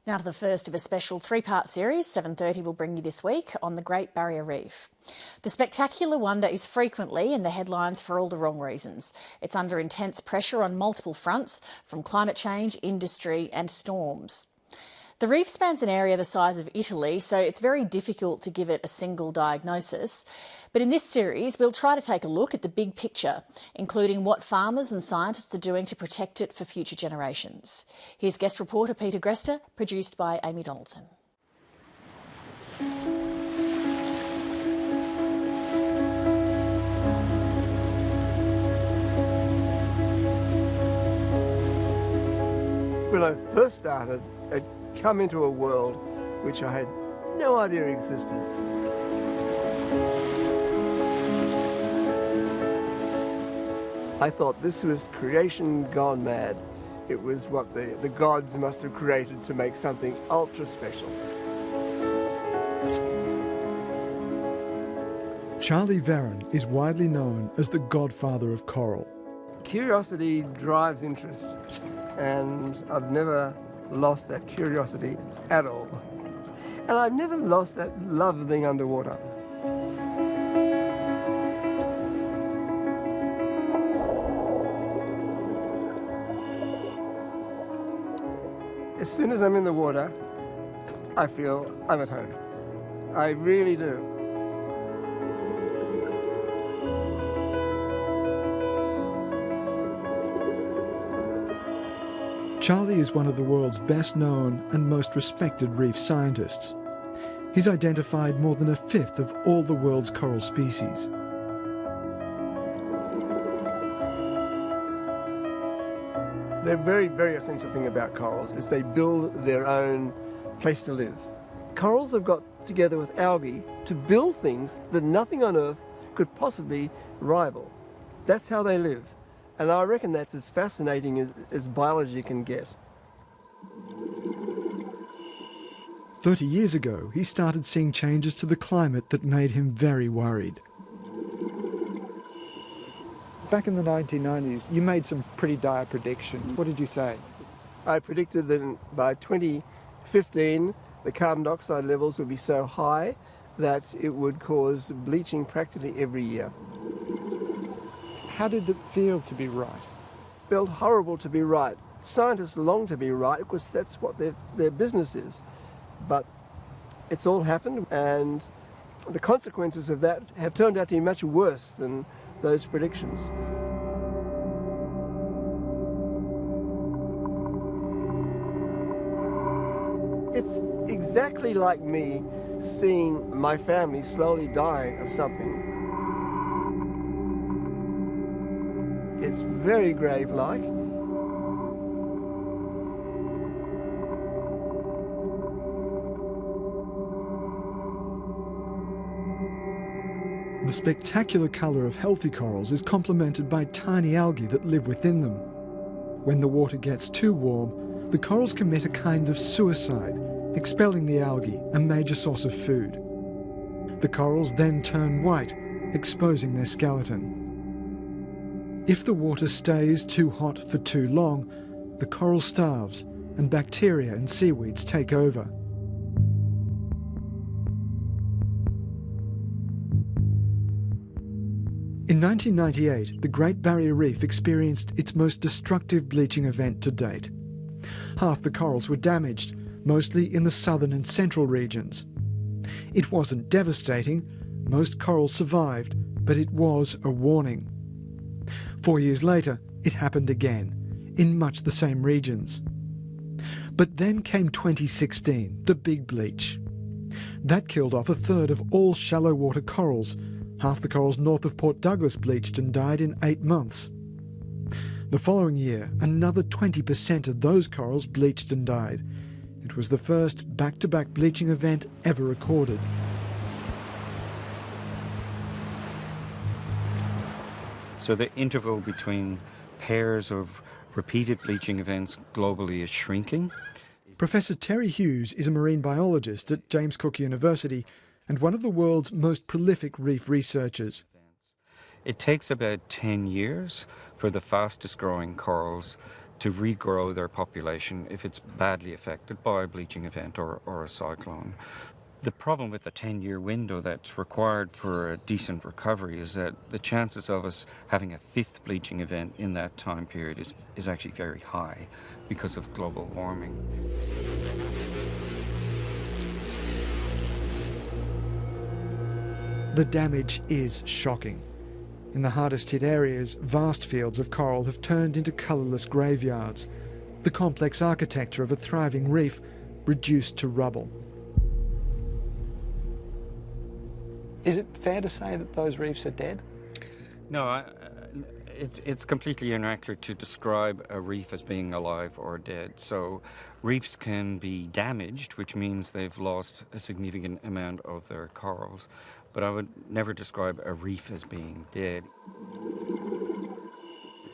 Now to the first of a special three-part series, 7:30 will bring you this week on the Great Barrier Reef. The spectacular wonder is frequently in the headlines for all the wrong reasons. It's under intense pressure on multiple fronts, from climate change, industry and storms. The reef spans an area the size of Italy, so it's very difficult to give it a single diagnosis. But in this series, we'll try to take a look at the big picture, including what farmers and scientists are doing to protect it for future generations. Here's guest reporter Peter Grester, produced by Amy Donaldson. When I first started, I'd come into a world which I had no idea existed. I thought this was creation gone mad. It was what the gods must have created to make something ultra special. Charlie Veron is widely known as the godfather of coral. Curiosity drives interest, and I've never lost that curiosity at all. And I've never lost that love of being underwater. As soon as I'm in the water, I feel I'm at home. I really do. Charlie is one of the world's best known and most respected reef scientists. He's identified more than a fifth of all the world's coral species. The very, very essential thing about corals is they build their own place to live. Corals have got together with algae to build things that nothing on Earth could possibly rival. That's how they live. And I reckon that's as fascinating as biology can get. 30 years ago, he started seeing changes to the climate that made him very worried. Back in the 1990s, you made some pretty dire predictions. What did you say? I predicted that by 2015, the carbon dioxide levels would be so high that it would cause bleaching practically every year. How did it feel to be right? It felt horrible to be right. Scientists long to be right because that's what their business is. But it's all happened, and the consequences of that have turned out to be much worse than those predictions. It's exactly like me seeing my family slowly dying of something. It's very grave-like. The spectacular colour of healthy corals is complemented by tiny algae that live within them. When the water gets too warm, the corals commit a kind of suicide, expelling the algae, a major source of food. The corals then turn white, exposing their skeleton. If the water stays too hot for too long, the coral starves and bacteria and seaweeds take over. In 1998, the Great Barrier Reef experienced its most destructive bleaching event to date. Half the corals were damaged, mostly in the southern and central regions. It wasn't devastating. Most corals survived, but it was a warning. 4 years later, it happened again, in much the same regions. But then came 2016, the big bleach. That killed off a third of all shallow water corals. Half the corals north of Port Douglas bleached and died in 8 months. The following year, another 20% of those corals bleached and died. It was the first back-to-back bleaching event ever recorded. So the interval between pairs of repeated bleaching events globally is shrinking. Professor Terry Hughes is a marine biologist at James Cook University and one of the world's most prolific reef researchers. It takes about 10 years for the fastest growing corals to regrow their population if it's badly affected by a bleaching event or a cyclone. The problem with the 10-year window that's required for a decent recovery is that the chances of us having a fifth bleaching event in that time period is actually very high because of global warming. The damage is shocking. In the hardest hit areas, vast fields of coral have turned into colourless graveyards. The complex architecture of a thriving reef reduced to rubble. Is it fair to say that those reefs are dead? No, it's completely inaccurate to describe a reef as being alive or dead. So reefs can be damaged, which means they've lost a significant amount of their corals. But I would never describe a reef as being dead.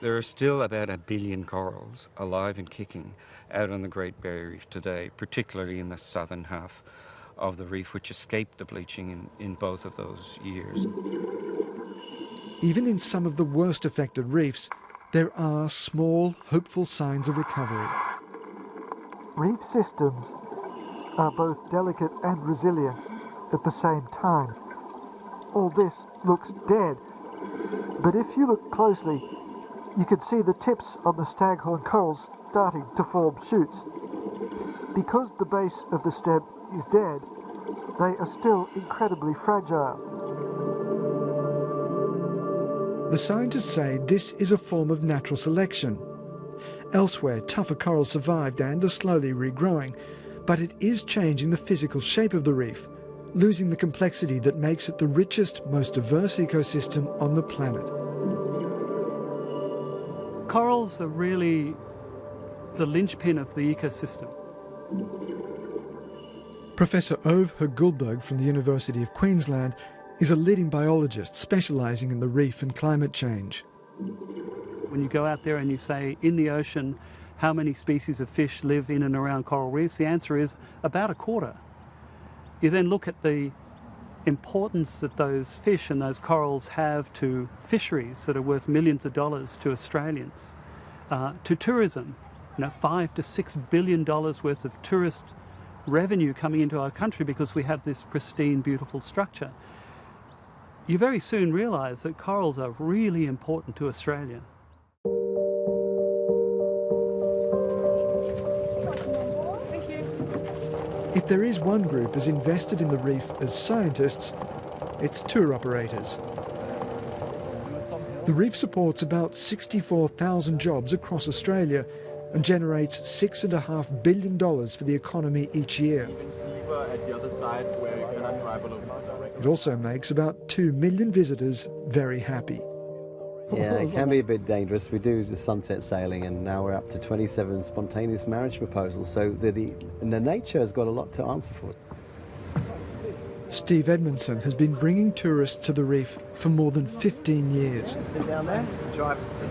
There are still about 1 billion corals alive and kicking out on the Great Barrier Reef today, particularly in the southern half of the reef, which escaped the bleaching in both of those years. Even in some of the worst affected reefs, there are small, hopeful signs of recovery. Reef systems are both delicate and resilient at the same time. All this looks dead, but if you look closely, you can see the tips on the staghorn corals starting to form shoots. Because the base of the stem is dead, they are still incredibly fragile. The scientists say this is a form of natural selection. Elsewhere, tougher corals survived and are slowly regrowing, but it is changing the physical shape of the reef, losing the complexity that makes it the richest, most diverse ecosystem on the planet. Corals are really the linchpin of the ecosystem. Professor Ove Gulberg from the University of Queensland is a leading biologist specialising in the reef and climate change. When you go out there and you say, in the ocean, how many species of fish live in and around coral reefs, the answer is about a quarter. You then look at the importance that those fish and those corals have to fisheries that are worth millions of dollars to Australians, to tourism, $5 to $6 billion worth of tourist revenue coming into our country because we have this pristine, beautiful structure. You very soon realise that corals are really important to Australia. If there is one group as invested in the reef as scientists, it's tour operators. The reef supports about 64,000 jobs across Australia and generates $6.5 billion for the economy each year. It also makes about 2 million visitors very happy. Yeah, it can be a bit dangerous. We do the sunset sailing, and now we're up to 27 spontaneous marriage proposals, so the nature has got a lot to answer for. Steve Edmondson has been bringing tourists to the reef for more than 15 years. Sit down there, drive us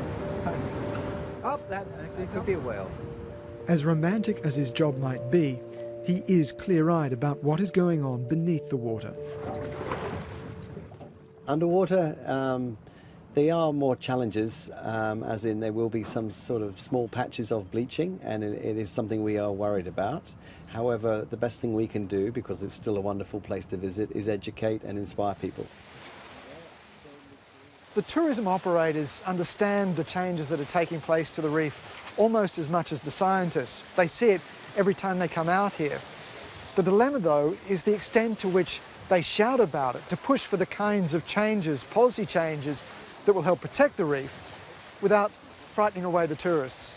up. That actually could be a whale. As romantic as his job might be, he is clear-eyed about what is going on beneath the water. Underwater, there are more challenges, as in there will be some sort of small patches of bleaching, and it is something we are worried about. However, the best thing we can do, because it's still a wonderful place to visit, is educate and inspire people. The tourism operators understand the changes that are taking place to the reef almost as much as the scientists. They see it every time they come out here. The dilemma, though, is the extent to which they shout about it, to push for the kinds of changes, policy changes, that will help protect the reef without frightening away the tourists.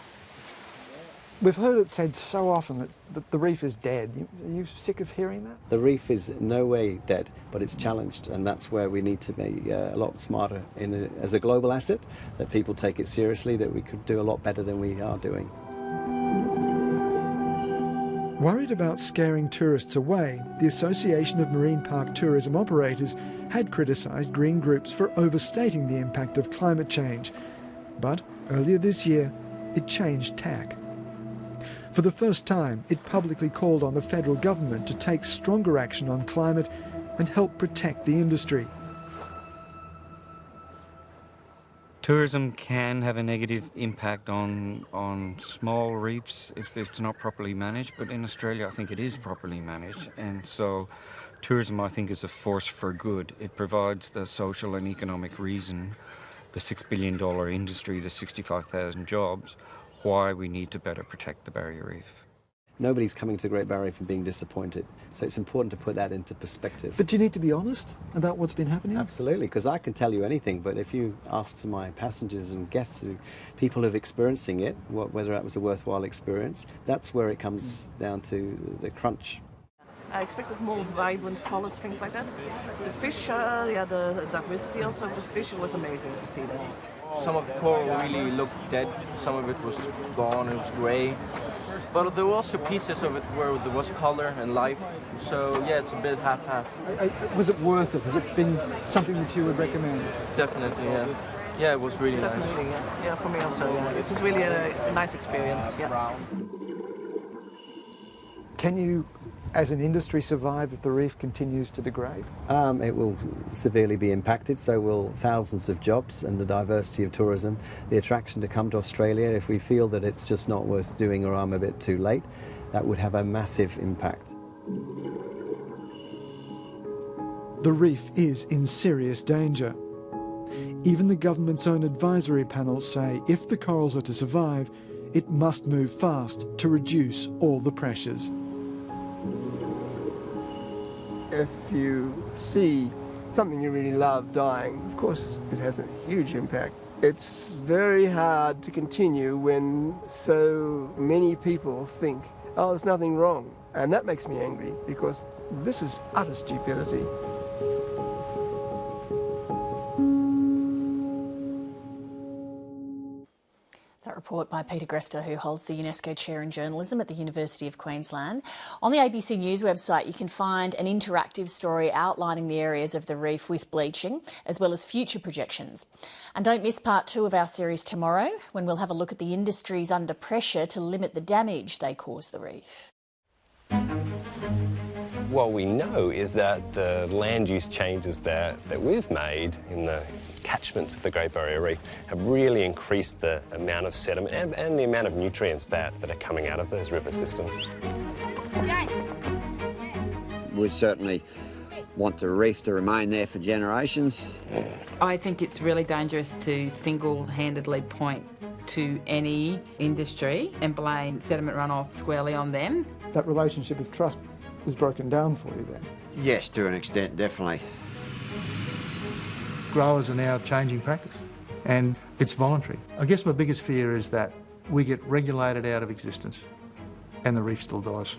We've heard it said so often that the reef is dead. Are you sick of hearing that? The reef is no way dead, but it's challenged, and that's where we need to be a lot smarter as a global asset, that people take it seriously, that we could do a lot better than we are doing. Worried about scaring tourists away, the Association of Marine Park Tourism Operators had criticised green groups for overstating the impact of climate change. But earlier this year, it changed tack. For the first time, it publicly called on the federal government to take stronger action on climate and help protect the industry. Tourism can have a negative impact on small reefs if it's not properly managed, but in Australia I think it is properly managed, and so tourism I think is a force for good. It provides the social and economic reason, the $6 billion industry, the 65,000 jobs, why we need to better protect the Barrier Reef. Nobody's coming to the Great Barrier Reef and being disappointed, so it's important to put that into perspective. But do you need to be honest about what's been happening? Absolutely, because I can tell you anything, but if you ask to my passengers and guests, people who are experiencing it, whether that was a worthwhile experience, that's where it comes down to the crunch. I expected more vibrant colours, things like that. The fish, the diversity also of the fish, it was amazing to see that. Some of the coral really looked dead, some of it was gone, it was grey. But there were also pieces of it where there was colour and life, so yeah, it's a bit half-half. Was it worth it? Has it been something that you would recommend? Definitely, yeah. Yeah, it was really Definitely, nice. Yeah, for me also, yeah. It was really a nice experience, yeah. Can you, as an industry, survive if the reef continues to degrade? It will severely be impacted, so will thousands of jobs and the diversity of tourism, the attraction to come to Australia. If we feel that it's just not worth doing or I'm a bit too late, that would have a massive impact. The reef is in serious danger. Even the government's own advisory panels say if the corals are to survive, it must move fast to reduce all the pressures. If you see something you really love dying, of course it has a huge impact. It's very hard to continue when so many people think, oh, there's nothing wrong. And that makes me angry because this is utter stupidity. That report by Peter Grester, who holds the UNESCO Chair in Journalism at the University of Queensland. On the ABC News website, you can find an interactive story outlining the areas of the reef with bleaching, as well as future projections. And don't miss part 2 of our series tomorrow, when we'll have a look at the industries under pressure to limit the damage they cause the reef. What we know is that the land use changes that we've made in the catchments of the Great Barrier Reef have really increased the amount of sediment and the amount of nutrients that are coming out of those river systems. We certainly want the reef to remain there for generations. I think it's really dangerous to single-handedly point to any industry and blame sediment runoff squarely on them. That relationship of trust is broken down for you then? Yes, to an extent, definitely. Growers are now changing practice and it's voluntary. I guess my biggest fear is that we get regulated out of existence and the reef still dies.